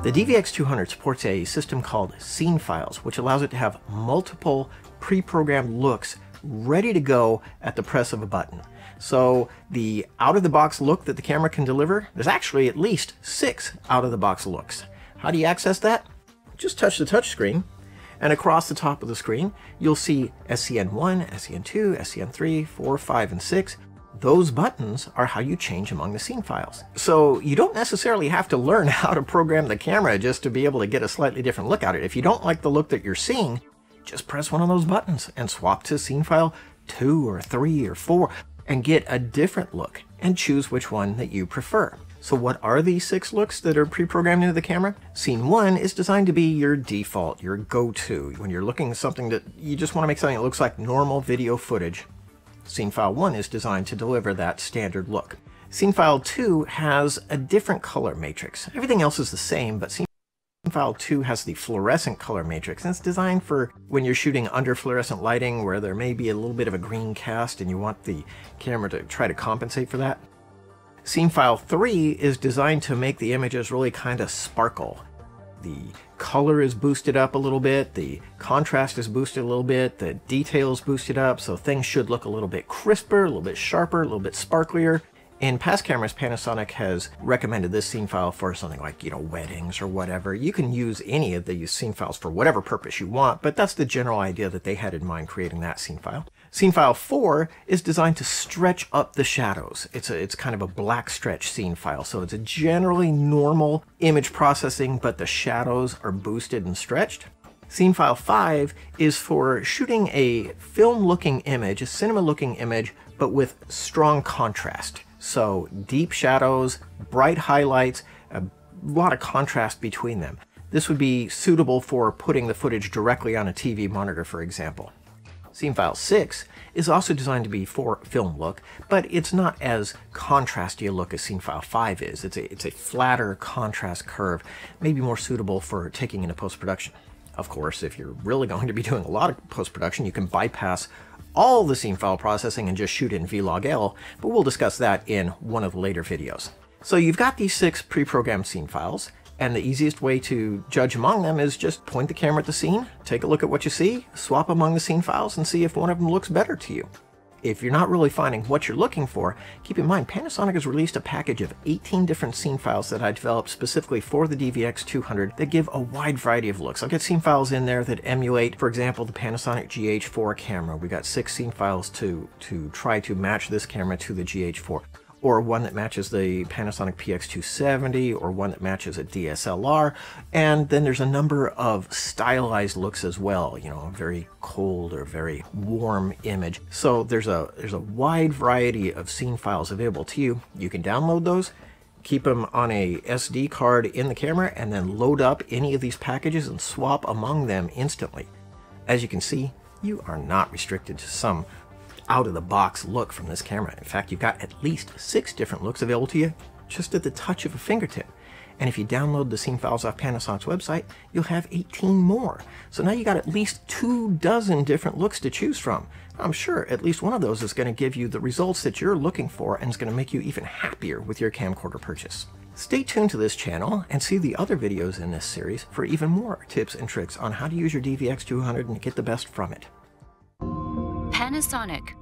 The DVX200 supports a system called Scene Files, which allows it to have multiple pre-programmed looks ready to go at the press of a button. So the out-of-the-box look that the camera can deliver, there's actually at least 6 out-of-the-box looks. How do you access that? Just touch the touchscreen, and across the top of the screen, you'll see SCN1, SCN2, SCN3, 4, 5, and 6. Those buttons are how you change among the scene files. So you don't necessarily have to learn how to program the camera just to be able to get a slightly different look at it. If you don't like the look that you're seeing, just press one of those buttons and swap to scene file 2 or 3 or 4 and get a different look and choose which one that you prefer. So what are these 6 looks that are pre-programmed into the camera? Scene 1 is designed to be your default, your go-to. When you're looking at something that you just want to make something that looks like normal video footage, Scene File 1 is designed to deliver that standard look. Scene File 2 has a different color matrix. Everything else is the same, but Scene File 2 has the fluorescent color matrix, and it's designed for when you're shooting under fluorescent lighting where there may be a little bit of a green cast and you want the camera to try to compensate for that. Scene File 3 is designed to make the images really kind of sparkle. The color is boosted up a little bit, the contrast is boosted a little bit, the detail is boosted up, so things should look a little bit crisper, a little bit sharper, a little bit sparklier. In past cameras, Panasonic has recommended this scene file for something like, weddings or whatever. You can use any of these scene files for whatever purpose you want, but that's the general idea that they had in mind creating that scene file. Scene file 4 is designed to stretch up the shadows. It's kind of a black stretch scene file, so it's a generally normal image processing, but the shadows are boosted and stretched. Scene file 5 is for shooting a film-looking image, a cinema-looking image, but with strong contrast. So deep shadows, bright highlights, a lot of contrast between them. This would be suitable for putting the footage directly on a TV monitor, for example. Scene File 6 is also designed to be for film look, but it's not as contrasty a look as Scene File 5 is. It's a flatter contrast curve, maybe more suitable for taking into post-production. Of course, if you're really going to be doing a lot of post-production, you can bypass all the scene file processing and just shoot in Vlog-L, but we'll discuss that in one of the later videos. So you've got these 6 pre-programmed scene files, and the easiest way to judge among them is just point the camera at the scene, take a look at what you see, swap among the scene files, and see if one of them looks better to you. If you're not really finding what you're looking for, keep in mind Panasonic has released a package of 18 different scene files that I developed specifically for the DVX200 that give a wide variety of looks. I'll get scene files in there that emulate, for example, the Panasonic GH4 camera. We got 6 scene files to try to match this camera to the GH4. Or one that matches the Panasonic PX270, or one that matches a DSLR, and then there's a number of stylized looks as well, a very cold or very warm image. So there's a wide variety of scene files available to you. You can download those, keep them on a SD card in the camera, and then load up any of these packages and swap among them instantly. As you can see, you are not restricted to some out-of-the-box look from this camera. In fact, you've got at least 6 different looks available to you just at the touch of a fingertip. And if you download the scene files off Panasonic's website, you'll have 18 more. So now you got at least 24 different looks to choose from. I'm sure at least one of those is going to give you the results that you're looking for and is going to make you even happier with your camcorder purchase. Stay tuned to this channel and see the other videos in this series for even more tips and tricks on how to use your DVX200 and get the best from it. Panasonic.